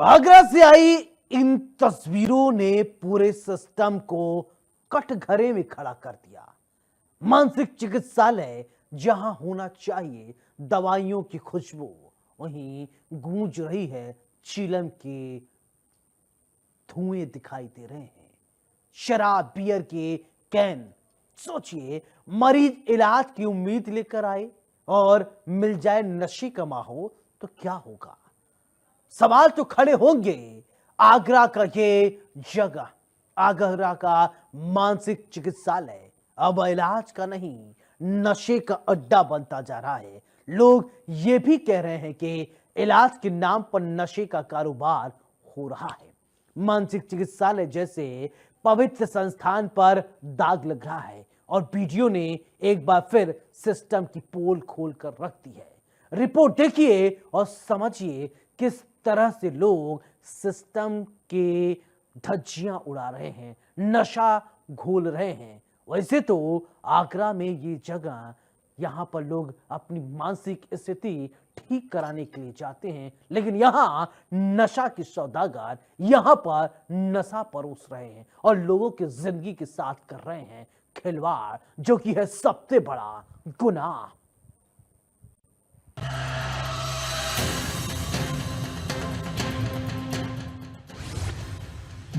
आगरा से आई इन तस्वीरों ने पूरे सिस्टम को कटघरे में खड़ा कर दिया। मानसिक चिकित्सालय जहां होना चाहिए दवाइयों की खुशबू, वहीं गूंज रही है चीलम के धुएं दिखाई दे रहे हैं। शराब बियर के कैन। सोचिए, मरीज इलाज की उम्मीद लेकर आए और मिल जाए नशे का माहौल तो क्या होगा। सवाल तो खड़े होंगे। आगरा का ये जगह, आगरा का मानसिक चिकित्सालय अब इलाज का नहीं, नशे का अड्डा बनता जा रहा है। लोग ये भी कह रहे हैं कि इलाज के नाम पर नशे का कारोबार हो रहा है। मानसिक चिकित्सालय जैसे पवित्र संस्थान पर दाग लग रहा है और वीडियो ने एक बार फिर सिस्टम की पोल खोल कर रख दी है। रिपोर्ट देखिए और समझिए किस तरह से लोग सिस्टम के धज्जियां उड़ा रहे हैं, नशा घोल रहे हैं। वैसे तो आगरा में ये जगह, यहां पर लोग अपनी मानसिक स्थिति ठीक कराने के लिए जाते हैं, लेकिन यहां नशा के सौदागर यहां पर नशा परोस रहे हैं और लोगों की जिंदगी के साथ कर रहे हैं खिलवाड़, जो कि है सबसे बड़ा गुनाह।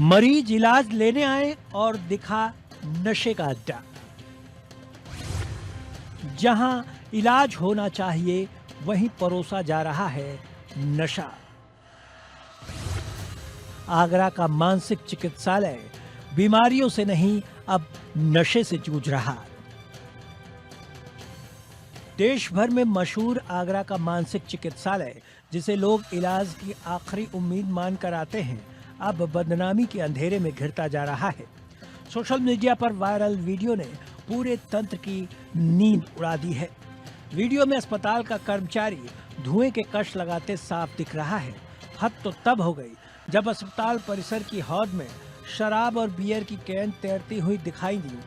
मरीज इलाज लेने आए और दिखा नशे का अड्डा। जहां इलाज होना चाहिए वहीं परोसा जा रहा है नशा। आगरा का मानसिक चिकित्सालय बीमारियों से नहीं, अब नशे से जूझ रहा। देश भर में मशहूर आगरा का मानसिक चिकित्सालय, जिसे लोग इलाज की आखिरी उम्मीद मानकर आते हैं, अब बदनामी के अंधेरे में घिरता जा रहा है। सोशल मीडिया पर वायरल वीडियो ने पूरे तंत्र की नींद उड़ा दी है। वीडियो में अस्पताल का कर्मचारी धुएं के कश लगाते साफ दिख रहा है। हद तो तब हो गई जब अस्पताल परिसर की हौद में शराब और बियर की कैन तैरती हुई दिखाई दी।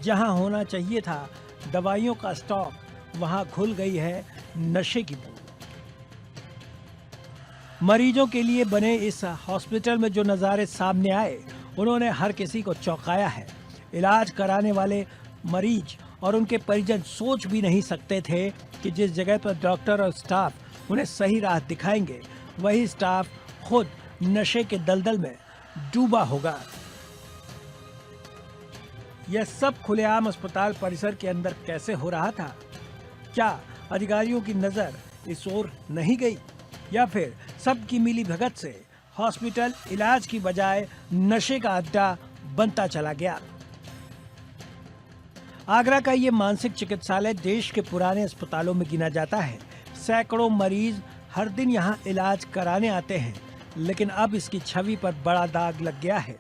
जहां होना चाहिए था दवाइयों का स्टॉक, वहां घुल गई है नशे की बू। मरीजों के लिए बने इस हॉस्पिटल में जो नज़ारे सामने आए, उन्होंने हर किसी को चौंकाया है। इलाज कराने वाले मरीज और उनके परिजन सोच भी नहीं सकते थे कि जिस जगह पर डॉक्टर और स्टाफ उन्हें सही राह दिखाएंगे, वही स्टाफ खुद नशे के दलदल में डूबा होगा। यह सब खुलेआम अस्पताल परिसर के अंदर कैसे हो रहा था? क्या अधिकारियों की नज़र इस ओर नहीं गई, या फिर सबकी मिली भगत से हॉस्पिटल इलाज की बजाय नशे का अड्डा बनता चला गया? आगरा का ये मानसिक चिकित्सालय देश के पुराने अस्पतालों में गिना जाता है। सैकड़ों मरीज हर दिन यहाँ इलाज कराने आते हैं, लेकिन अब इसकी छवि पर बड़ा दाग लग गया है।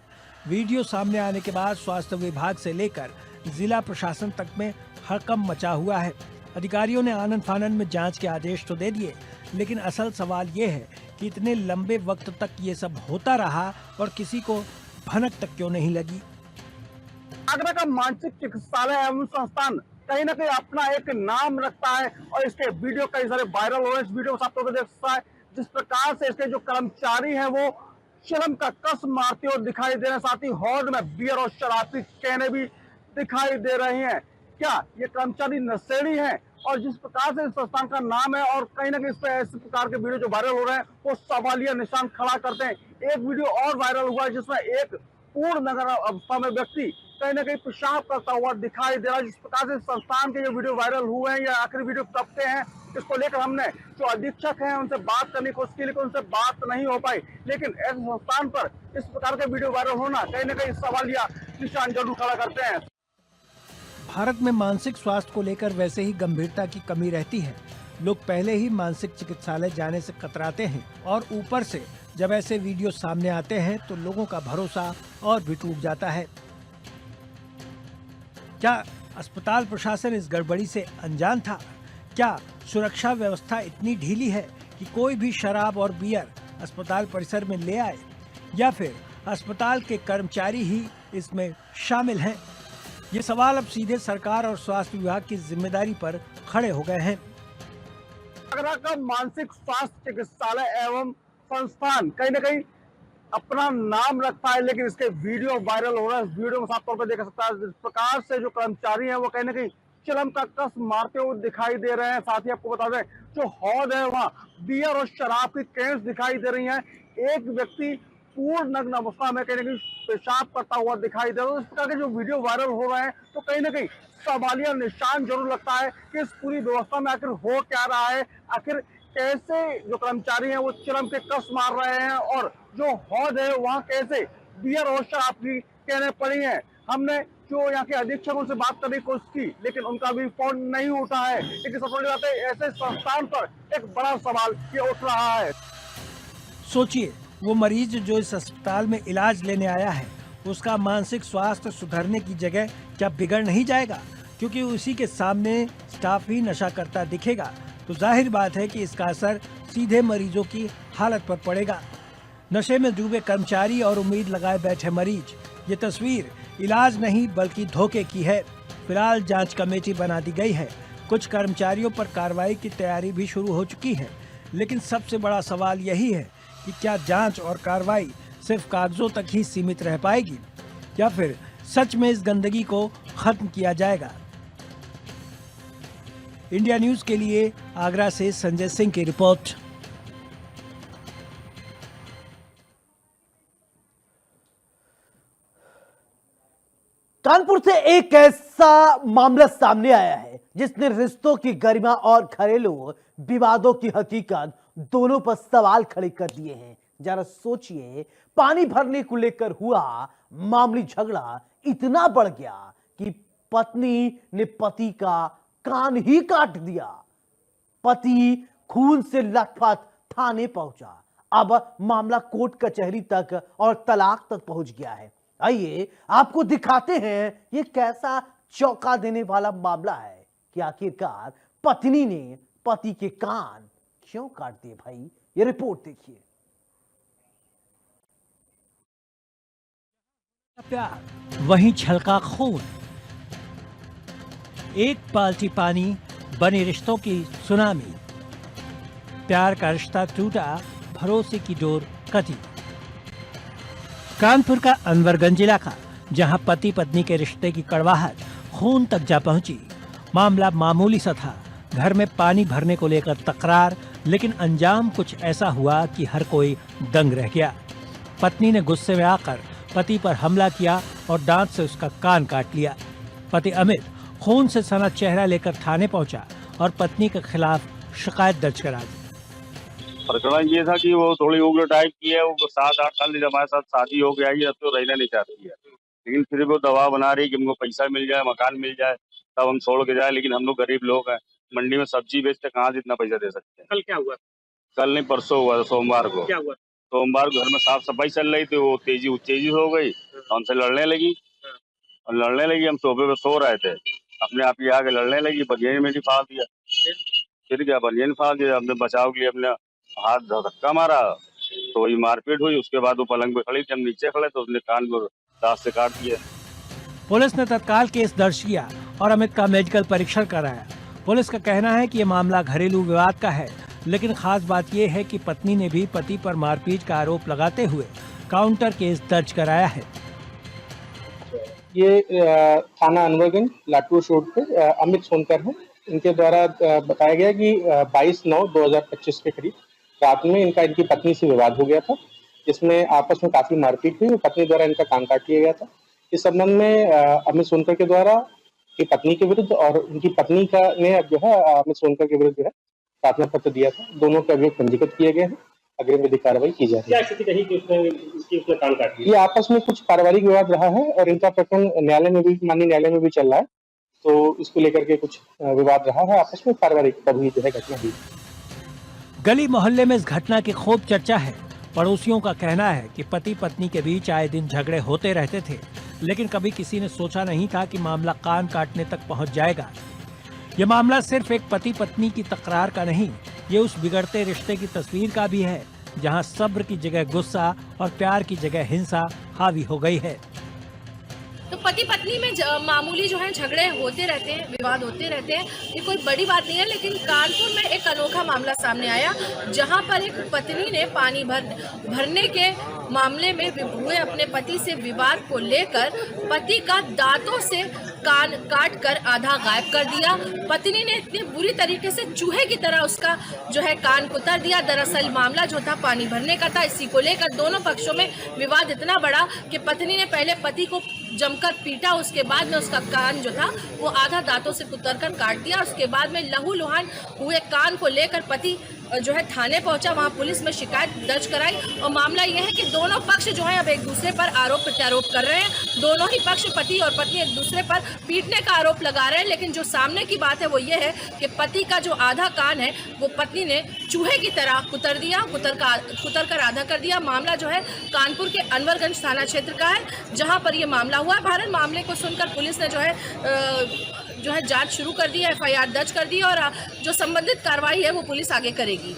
वीडियो सामने आने के बाद स्वास्थ्य विभाग से लेकर जिला प्रशासन तक में हड़कंप मचा हुआ है। अधिकारियों ने आनन फानन में जांच के आदेश तो दे दिए, लेकिन असल सवाल ये है कि इतने लंबे वक्त तक ये सब होता रहा और किसी को भनक तक क्यों नहीं लगी। आगरा का मानसिक चिकित्सालय एवं संस्थान कहीं ना कहीं अपना एक नाम रखता है और इसके वीडियो कई सारे वायरल हो रहे हैं। इस वीडियो को आप लोग देख सकता है, जिस प्रकार से इसके जो कर्मचारी हैं वो चिलम का कस मारते हुए दिखाई दे रहे हैं। साथ ही हॉल में बियर और शराब की कैने भी दिखाई दे रही हैं। क्या ये कर्मचारी नशेड़ी हैं? और जिस प्रकार से इस संस्थान का नाम है और कहीं ना कहीं इस प्रकार के वीडियो जो वायरल हो रहे हैं वो सवालिया निशान खड़ा करते हैं। एक वीडियो और वायरल हुआ है जिसमें एक पूर्ण नगर अवस्था में व्यक्ति कहीं ना कहीं पेशाब करता हुआ दिखाई दे रहा है। जिस प्रकार से संस्थान के ये वीडियो वायरल हुए हैं, या आखिरी वीडियो कब के हैं, इसको लेकर हमने जो अधीक्षक हैं उनसे बात करने की कोशिश की, लेकिन उनसे बात नहीं हो पाई। लेकिन ऐसे संस्थान पर इस प्रकार के वीडियो वायरल होना कहीं ना कहीं सवालिया निशान जरूर खड़ा करते हैं। भारत में मानसिक स्वास्थ्य को लेकर वैसे ही गंभीरता की कमी रहती है। लोग पहले ही मानसिक चिकित्सालय जाने से कतराते हैं और ऊपर से जब ऐसे वीडियो सामने आते हैं तो लोगों का भरोसा और भी टूट जाता है। क्या अस्पताल प्रशासन इस गड़बड़ी से अनजान था? क्या सुरक्षा व्यवस्था इतनी ढीली है कि कोई भी शराब और बियर अस्पताल परिसर में ले आए, या फिर अस्पताल के कर्मचारी ही इसमें शामिल हैं? ये सवाल अब सीधे सरकार और स्वास्थ्य विभाग की जिम्मेदारी पर खड़े हो गए हैं। आगरा का मानसिक स्वास्थ्य चिकित्सालय एवं संस्थान कहीं ना कहीं अपना नाम रखता है, लेकिन इसके वीडियो वायरल हो रहा है। इस वीडियो में साफ तौर पर देख सकता है जिस प्रकार से जो कर्मचारी हैं वो कहीं ना कहीं चिलम का कस मारते हुए दिखाई दे रहे हैं। साथ ही आपको बता दें जो हौद है वहां बियर और शराब की कैंस दिखाई दे रही हैं। एक व्यक्ति पूर्ण नग्न अवस्था में कहीं ना कहीं पेशाब करता हुआ दिखाई दे रहा है। इस प्रकार के जो वीडियो वायरल हो रहे हैं तो कहीं ना कहीं सवालिया निशान जरूर लगता है कि इस पूरी व्यवस्था में आखिर हो क्या रहा है। आखिर कैसे जो कर्मचारी हैं वो चिलम के कस मार रहे हैं और जो हौद है वहां कैसे बियर और शराब की कहने पड़ी है। हमने जो यहाँ के अधीक्षकों से बात करने की कोशिश की, लेकिन उनका भी फोन नहीं उठा है। लेकिन सबसे बड़ी बात है, ऐसे संस्थान पर एक बड़ा सवाल ये उठ रहा है। सोचिए, वो मरीज जो इस अस्पताल में इलाज लेने आया है, उसका मानसिक स्वास्थ्य सुधरने की जगह क्या बिगड़ नहीं जाएगा? क्योंकि उसी के सामने स्टाफ ही नशा करता दिखेगा तो जाहिर बात है कि इसका असर सीधे मरीजों की हालत पर पड़ेगा। नशे में डूबे कर्मचारी और उम्मीद लगाए बैठे मरीज, ये तस्वीर इलाज नहीं बल्कि धोखे की है। फिलहाल जांच कमेटी बना दी गई है। कुछ कर्मचारियों पर कार्रवाई की तैयारी भी शुरू हो चुकी है। लेकिन सबसे बड़ा सवाल यही है कि क्या जांच और कार्रवाई सिर्फ कागजों तक ही सीमित रह पाएगी या फिर सच में इस गंदगी को खत्म किया जाएगा? इंडिया न्यूज के लिए आगरा से संजय सिंह की रिपोर्ट। कानपुर से एक ऐसा मामला सामने आया है जिसने रिश्तों की गरिमा और घरेलू विवादों की हकीकत दोनों पर सवाल खड़े कर दिए हैं। जरा सोचिए, पानी भरने को लेकर हुआ मामूली झगड़ा इतना बढ़ गया कि पत्नी ने पति का कान ही काट दिया। पति खून से लथपथ थाने पहुंचा। अब मामला कोर्ट कचहरी तक और तलाक तक पहुंच गया है। आइए आपको दिखाते हैं ये कैसा चौंका देने वाला मामला है कि आखिरकार पत्नी ने पति के कान क्यों काट दिए। भाई ये रिपोर्ट देखिए। प्यार वहीं छलका खून, एक बाल्टी पानी बने रिश्तों की सुनामी। प्यार का रिश्ता टूटा, भरोसे की डोर कटी। कानपुर का अनवरगंज इलाका, जहां पति पत्नी के रिश्ते की कड़वाहट खून तक जा पहुंची। मामला मामूली सा था, घर में पानी भरने को लेकर तकरार, लेकिन अंजाम कुछ ऐसा हुआ कि हर कोई दंग रह गया। पत्नी ने गुस्से में आकर पति पर हमला किया और दांत से उसका कान काट लिया। पति अमित खून से सना चेहरा लेकर थाने पहुंचा और पत्नी के खिलाफ शिकायत दर्ज करा दी। प्रकरण ये था कि वो थोड़ी उग्र टाइप की है। वो 7-8 साल जब हमारे साथ शादी हो गया है, अब तो रहना नहीं चाहती है। लेकिन फिर वो दबाव बना रही कि हमको पैसा मिल जाए, मकान मिल जाए, तब हम छोड़ के जाए। लेकिन हम लोग गरीब लोग हैं, मंडी में सब्जी बेचते, कहाँ से इतना पैसा दे सकते हैं। कल क्या हुआ? कल नहीं, परसों हुआ था, सोमवार को। क्या हुआ? सोमवार को घर में साफ सफाई चल रही थी, वो तेजी हो गई, हमसे लड़ने लगी। और लड़ने लगी, हम सोफे पे सो रहे थे, अपने आप ही आके लड़ने लगी। बनियान में भी फाड़ दिया। फिर क्या, बनियान फाड़ दिया। हमने बचाव के लिए अपने हाथ धक्का मारा तो वही मारपीट हुई। उसके बाद वो पलंग पे खड़ी थी, हम नीचे खड़े तो उसने कान को दांत से काट दिया। पुलिस ने तत्काल केस दर्ज किया और अमित का मेडिकल परीक्षण कराया। पुलिस का कहना है कि ये मामला घरेलू विवाद का है, लेकिन खास बात यह है कि पत्नी ने भी पति पर मारपीट का आरोप लगाते हुए काउंटर केस दर्ज कराया है। ये थाना अनवरगंज लाटूर रोड पे अमित सोनकर है। इनके द्वारा बताया गया कि 22/9/2025 के करीब रात में इनकी पत्नी से विवाद हो गया था, जिसमें आपस में काफी मारपीट हुई और पत्नी द्वारा इनका कान काट लिया गया था। इस संबंध में अमित सोनकर के द्वारा की पत्नी के विरुद्ध और उनकी पत्नी का ने अब जो है अमित सोनकर के विरुद्ध जो है प्रार्थना पत्र दिया था। दोनों के अभियोग पंजीकृत किए गए हैं, अग्रिम विधिक कार्रवाई की जा रही है। क्या स्थिति रही कि उसने कान काट लिया? ये आपस में कुछ पारिवारिक विवाद रहा है और इनका प्रकरण न्यायालय में भी, माननीय न्यायालय में भी चल रहा है। तो इसको लेकर के कुछ विवाद रहा है आपस में, पारिवारिक तभी जो है घटना हुई। गली मोहल्ले में इस घटना की खूब चर्चा है। पड़ोसियों का कहना है कि पति पत्नी के बीच आए दिन झगड़े होते रहते थे, लेकिन कभी किसी ने सोचा नहीं था कि मामला कान काटने तक पहुंच जाएगा। ये मामला सिर्फ एक पति पत्नी की तकरार का नहीं, ये उस बिगड़ते रिश्ते की तस्वीर का भी है, जहां सब्र की जगह गुस्सा और प्यार की जगह हिंसा हावी हो गई है। तो पति पत्नी में मामूली जो है झगड़े होते रहते हैं, विवाद होते रहते हैं, ये कोई बड़ी बात नहीं है। लेकिन कानपुर में एक अनोखा मामला सामने आया, जहां पर एक पत्नी ने पानी भरने के मामले में हुए अपने पति से विवाद को लेकर पति का दांतों से कान काट कर आधा गायब कर दिया। पत्नी ने इतनी बुरी तरीके से चूहे की तरह उसका जो है कान कुतर दिया। दरअसल मामला जो था पानी भरने का था। इसी को लेकर दोनों पक्षों में विवाद इतना बड़ा कि पत्नी ने पहले पति को जमकर पीटा, उसके बाद में उसका कान जो था वो आधा दांतों से कुतर कर काट दिया। उसके बाद में लहूलुहान हुए कान को लेकर पति जो है थाने पहुंचा, वहां पुलिस में शिकायत दर्ज कराई। और मामला यह है कि दोनों पक्ष जो है अब एक दूसरे पर आरोप प्रत्यारोप कर रहे हैं। दोनों ही पक्ष पति और पत्नी एक दूसरे पर पीटने का आरोप लगा रहे हैं। लेकिन जो सामने की बात है वो ये है कि पति का जो आधा कान है वो पत्नी ने चूहे की तरह कुतर दिया, कुतर कर आधा कर दिया। मामला जो है कानपुर के अनवरगंज थाना क्षेत्र का है, जहां पर ये मामला हुआ है। भारत मामले को सुनकर पुलिस ने जो है जांच शुरू कर दी है, एफआईआर दर्ज कर दी और जो संबंधित कार्रवाई है वो पुलिस आगे करेगी।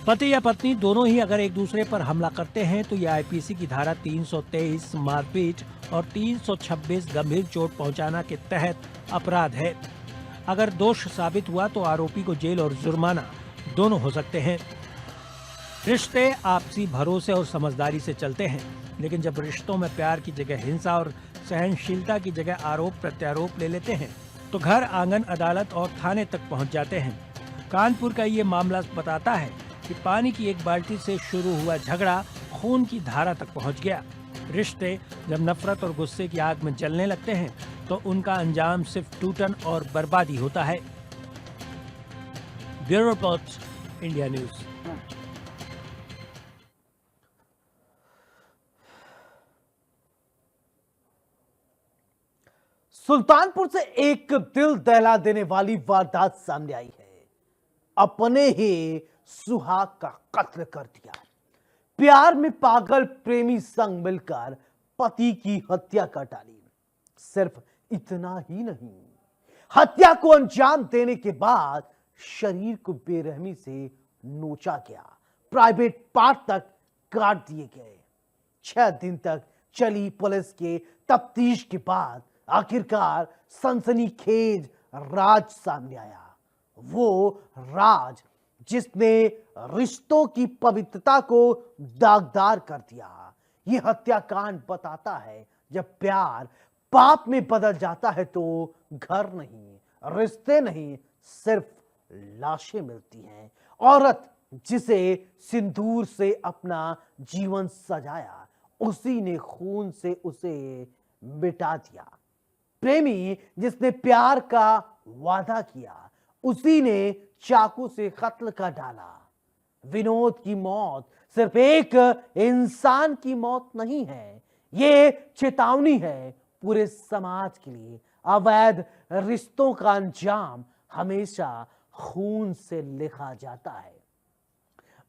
पति या पत्नी दोनों ही अगर एक दूसरे पर हमला करते हैं तो यह आईपीसी की धारा 323 मारपीट और 326 गंभीर चोट पहुंचाना के तहत अपराध है। अगर दोष साबित हुआ तो आरोपी को जेल और जुर्माना दोनों हो सकते हैं। रिश्ते आपसी भरोसे और समझदारी से चलते हैं, लेकिन जब रिश्तों में प्यार की जगह हिंसा और सहनशीलता की जगह आरोप प्रत्यारोप ले लेते हैं तो घर आंगन अदालत और थाने तक पहुंच जाते हैं। कानपुर का ये मामला बताता है कि पानी की एक बाल्टी से शुरू हुआ झगड़ा खून की धारा तक पहुंच गया। रिश्ते जब नफरत और गुस्से की आग में जलने लगते हैं तो उनका अंजाम सिर्फ टूटन और बर्बादी होता है। Bureau report, India news. Sultanpur से एक दिल दहला देने वाली वारदात सामने आई है। अपने ही सुहाग का कत्ल कर दिया। प्यार में पागल प्रेमी संग मिलकर पति की हत्या कर डाली। सिर्फ इतना ही नहीं, हत्या को अंजाम देने के बाद शरीर को बेरहमी से नोचा गया, प्राइवेट पार्ट तक काट दिए गए। 6 दिन तक चली पुलिस के तफ्तीश के बाद आखिरकार सनसनीखेज राज सामने आया। वो राज जिसने रिश्तों की पवित्रता को दागदार कर दिया। ये हत्याकांड बताता है जब प्यार पाप में बदल जाता है तो घर नहीं, रिश्ते नहीं, सिर्फ लाशें मिलती हैं। औरत जिसे सिंदूर से अपना जीवन सजाया, उसी ने खून से उसे मिटा दिया। प्रेमी जिसने प्यार का वादा किया, उसी ने चाकू से कत्ल कर डाला। विनोद की मौत सिर्फ एक इंसान की मौत नहीं है, ये चेतावनी है पूरे समाज के लिए। अवैध रिश्तों का अंजाम हमेशा खून से लिखा जाता है।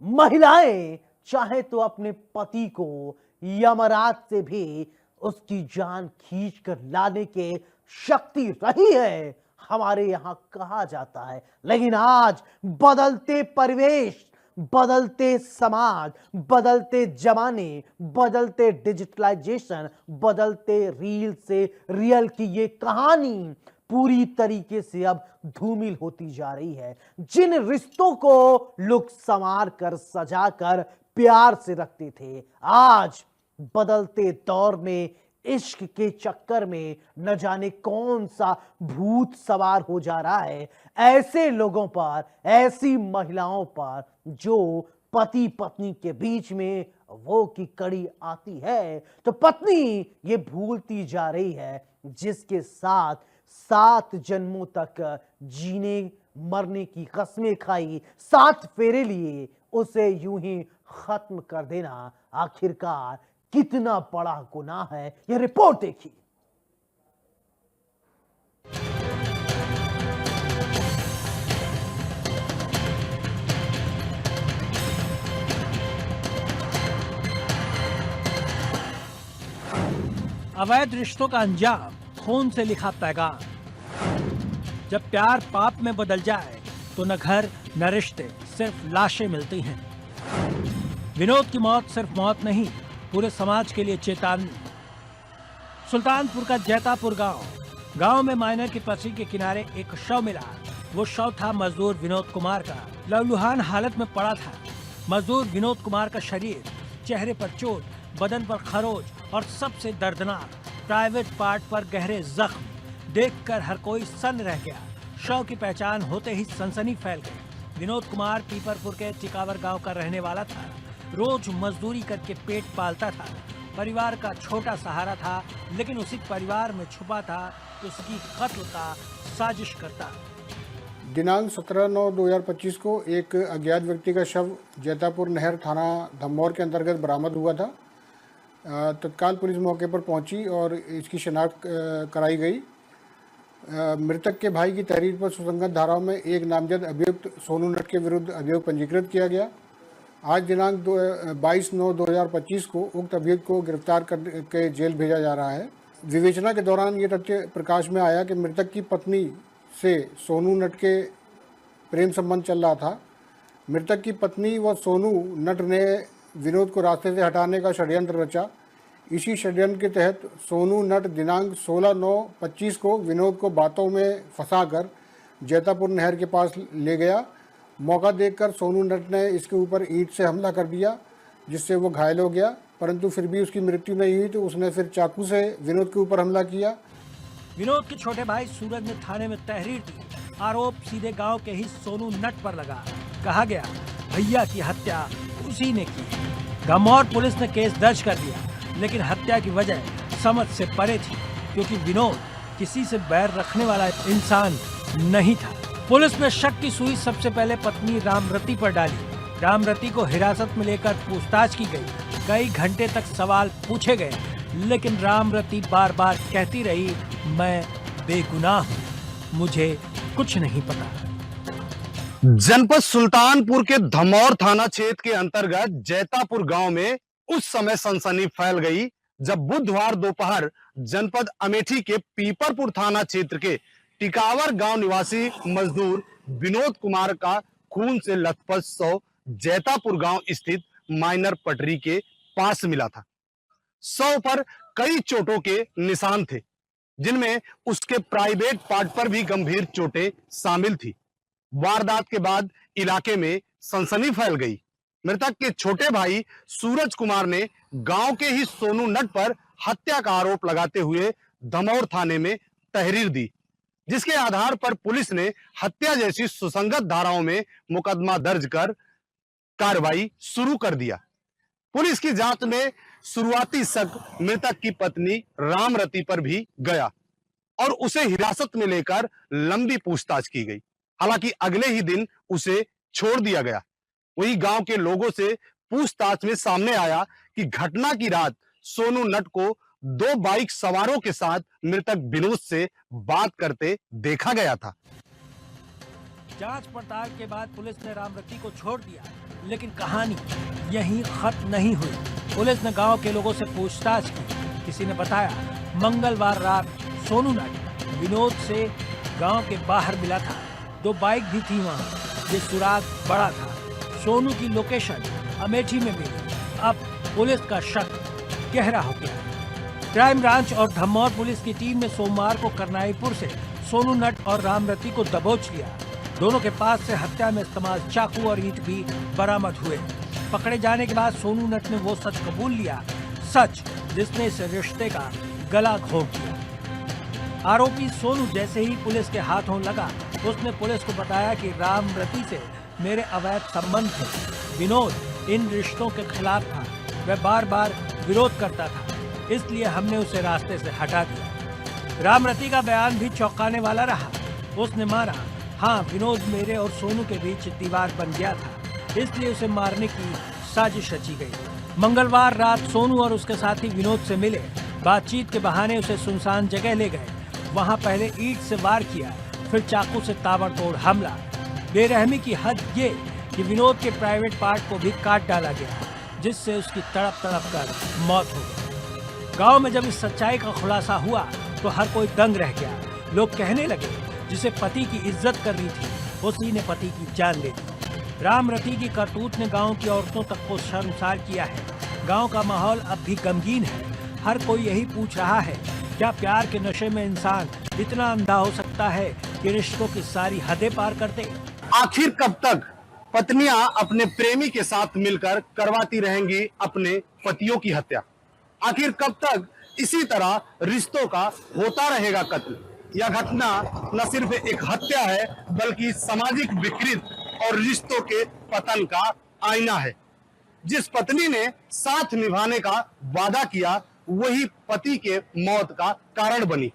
महिलाएं चाहे तो अपने पति को यमराज से भी उसकी जान खींच कर लाने के शक्ति रही है, हमारे यहां कहा जाता है। लेकिन आज बदलते परिवेश, बदलते समाज, बदलते जमाने, बदलते डिजिटलाइजेशन, बदलते रील से रियल की ये कहानी पूरी तरीके से अब धूमिल होती जा रही है। जिन रिश्तों को लोग संवार कर, सजा कर, प्यार से रखते थे, आज बदलते दौर में इश्क के चक्कर में न जाने कौन सा भूत सवार हो जा रहा है ऐसे लोगों पर, ऐसी महिलाओं पर जो पति पत्नी के बीच में वो की कड़ी आती है तो पत्नी ये भूलती जा रही है जिसके साथ 7 जन्मों तक जीने मरने की कसमें खाई, 7 फेरे लिए, उसे यूं ही खत्म कर देना आखिरकार कितना बड़ा गुनाह है। यह रिपोर्ट देखिए। अवैध रिश्तों का अंजाम खून से लिखा पैगाम। जब प्यार पाप में बदल जाए तो न घर न रिश्ते, सिर्फ लाशें मिलती हैं। विनोद की मौत सिर्फ मौत नहीं, पूरे समाज के लिए चेतावनी। सुल्तानपुर का जैतापुर गांव में माइनर की पटरी के किनारे एक शव मिला। वो शव था मजदूर विनोद कुमार का। लहूलुहान हालत में पड़ा था। मजदूर विनोद कुमार का शरीर, चेहरे पर चोट, बदन पर खरोच और सबसे दर्दनाक प्राइवेट पार्ट पर गहरे जख्म देखकर हर कोई सन्न रह गया। शव की पहचान होते ही सनसनी फैल गई। विनोद कुमार पीपरपुर के टिकावर गांव का रहने वाला था। रोज मजदूरी करके पेट पालता था। परिवार का छोटा सहारा था, लेकिन उसी परिवार में छुपा था उसकी कत्ल का साजिश करता। दिनांक 17/9/2025 को एक अज्ञात व्यक्ति का शव जैतापुर नहर थाना धमौर के अंतर्गत बरामद हुआ था। तत्काल पुलिस मौके पर पहुंची और इसकी शिनाख्त कराई गई। मृतक के भाई की तहरीर पर सुसंगत धाराओं में एक नामजद अभियुक्त सोनू नट के विरुद्ध अभियोग पंजीकृत किया गया। आज दिनांक 22/9/2025 को उक्त अभियुक्त को गिरफ्तार करके जेल भेजा जा रहा है। विवेचना के दौरान ये तथ्य प्रकाश में आया कि मृतक की पत्नी से सोनू नट के प्रेम संबंध चल रहा था। मृतक की पत्नी व सोनू नट ने विनोद को रास्ते से हटाने का षड्यंत्र रचा। इसी षड्यंत्र के तहत सोनू नट दिनांक 16/9/25 को विनोद को बातों में फंसाकर जैतापुर नहर के पास ले गया। मौका देखकर सोनू नट ने इसके ऊपर ईंट से हमला कर दिया, जिससे वो घायल हो गया, परंतु फिर भी उसकी मृत्यु नहीं हुई तो उसने फिर चाकू से विनोद के ऊपर हमला किया। विनोद के छोटे भाई सूरज ने थाने में तहरीर दी। आरोप सीधे गांव के ही सोनू नट पर लगा। कहा गया भैया की हत्या उसी ने की। धमौर पुलिस ने केस दर्ज कर दिया, लेकिन हत्या की वजह समझ से परे थी, क्योंकि विनोद किसी से बैर रखने वाला इंसान नहीं था। पुलिस ने शक की सुई सबसे पहले पत्नी रामरती पर डाली। रामरती को हिरासत में लेकर पूछताछ की गई। कई घंटे तक सवाल पूछे गए, लेकिन रामरती बार बार कहती रही, मैं बेगुनाह हूँ, मुझे कुछ नहीं पता। जनपद सुल्तानपुर के धमौर थाना क्षेत्र के अंतर्गत जैतापुर गांव में उस समय सनसनी फैल गई जब बुधवार दोपहर जनपद अमेठी के पीपरपुर थाना क्षेत्र के टिकावर गांव निवासी मजदूर विनोद कुमार का खून से लथपथ शव जैतापुर गांव स्थित माइनर पटरी के पास मिला था। शव पर कई चोटों के निशान थे, जिनमें उसके प्राइवेट पार्ट पर भी गंभीर चोटें शामिल थी। वारदात के बाद इलाके में सनसनी फैल गई। मृतक के छोटे भाई सूरज कुमार ने गांव के ही सोनू नट पर हत्या का आरोप लगाते हुए धमौर थाने में तहरीर दी, जिसके आधार पर पुलिस ने हत्या जैसी सुसंगत धाराओं में मुकदमा दर्ज कर कार्रवाई शुरू कर दिया। पुलिस की जांच में शुरुआती शक मृतक की पत्नी रामरती पर भी गया और उसे हिरासत में लेकर लंबी पूछताछ की गई। हालांकि अगले ही दिन उसे छोड़ दिया गया। वही गांव के लोगों से पूछताछ में सामने आया कि घटना की रात सोनू नट को 2 बाइक सवारों के साथ मृतक विनोद से बात करते देखा गया था। जांच पड़ताल के बाद पुलिस ने रामरती को छोड़ दिया, लेकिन कहानी यहीं खत्म नहीं हुई। पुलिस ने गांव के लोगों से पूछताछ की। किसी ने बताया मंगलवार रात सोनू नट विनोद से गांव के बाहर मिला था। 2 बाइक भी थी वहां। ये सुराग बड़ा था। सोनू की लोकेशन अमेठी में मिली। अब पुलिस का शक गहरा हो गया। क्राइम ब्रांच और धमौर पुलिस की टीम ने सोमवार को करनाईपुर से सोनू नट और रामरती को दबोच लिया। दोनों के पास से हत्या में इस्तेमाल चाकू और ईंट भी बरामद हुए। पकड़े जाने के बाद सोनू नट ने वो सच कबूल लिया, सच जिसने इस रिश्ते का गला घोंट दिया। आरोपी सोनू जैसे ही पुलिस के हाथों लगा, उसने पुलिस को बताया कि रामरती से मेरे अवैध संबंध थे। विनोद इन रिश्तों के खिलाफ था। वह बार बार विरोध करता था, इसलिए हमने उसे रास्ते से हटा दिया। रामरती का बयान भी चौंकाने वाला रहा। उसने माना, हाँ, विनोद मेरे और सोनू के बीच दीवार बन गया था, इसलिए उसे मारने की साजिश रची गई। मंगलवार रात सोनू और उसके साथी विनोद से मिले। बातचीत के बहाने उसे सुनसान जगह ले गए। वहां पहले ईंट से वार किया, फिर चाकू से ताबड़तोड़ हमला। बेरहमी की हद ये कि विनोद के प्राइवेट पार्ट को भी काट डाला गया, जिससे उसकी तड़प तड़प कर मौत हो गई। गांव में जब इस सच्चाई का खुलासा हुआ तो हर कोई दंग रह गया। लोग कहने लगे, जिसे पति की इज्जत करनी थी उसी ने पति की जान ले ली। रामरती की करतूत ने गांव की औरतों तक को शर्मसार किया है। गांव का माहौल अब भी गमगीन है। हर कोई यही पूछ रहा है क्या प्यार के नशे में इंसान इतना अंधा हो सकता है कि रिश्तों की सारी हदें पार कर दे? आखिर कब तक पत्नियां अपने प्रेमी के साथ मिलकर करवाती रहेंगी अपने पतियों की हत्या? आखिर कब तक इसी तरह रिश्तों का होता रहेगा कत्ल? यह घटना न सिर्फ एक हत्या है बल्कि सामाजिक विकृति और रिश्तों के पतन का आईना है। जिस पत्नी ने साथ निभाने का वादा किया वही पति के मौत का कारण बनी।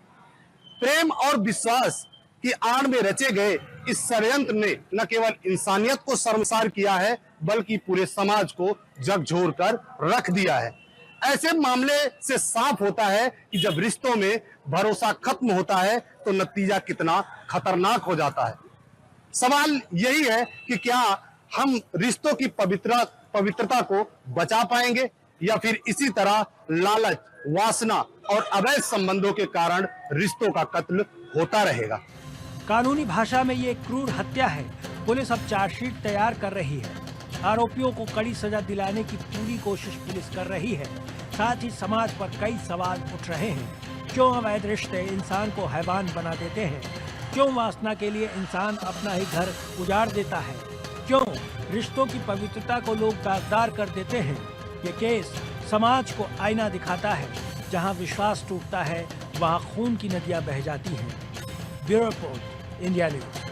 प्रेम और विश्वास की आड़ में रचे गए इस षड्यंत्र ने न केवल इंसानियत को शर्मसार किया है बल्कि पूरे समाज को झकझोर कर रख दिया है। ऐसे मामले से साफ होता है कि जब रिश्तों में भरोसा खत्म होता है तो नतीजा कितना खतरनाक हो जाता है। सवाल यही है कि क्या हम रिश्तों की पवित्रता को बचा पाएंगे या फिर इसी तरह लालच, वासना और अवैध संबंधों के कारण रिश्तों का कत्ल होता रहेगा। कानूनी भाषा में ये क्रूर हत्या है। पुलिस अब चार्जशीट तैयार कर रही है। आरोपियों को कड़ी सजा दिलाने की पूरी कोशिश पुलिस कर रही है। साथ ही समाज पर कई सवाल उठ रहे हैं। क्यों अवैध रिश्ते इंसान को हैवान बना देते हैं? क्यों वासना के लिए इंसान अपना ही घर उजाड़ देता है? क्यों रिश्तों की पवित्रता को लोग दागदार कर देते हैं? ये केस समाज को आईना दिखाता है। जहां विश्वास टूटता है वहां खून की नदियां बह जाती हैं। Bureau report, India news.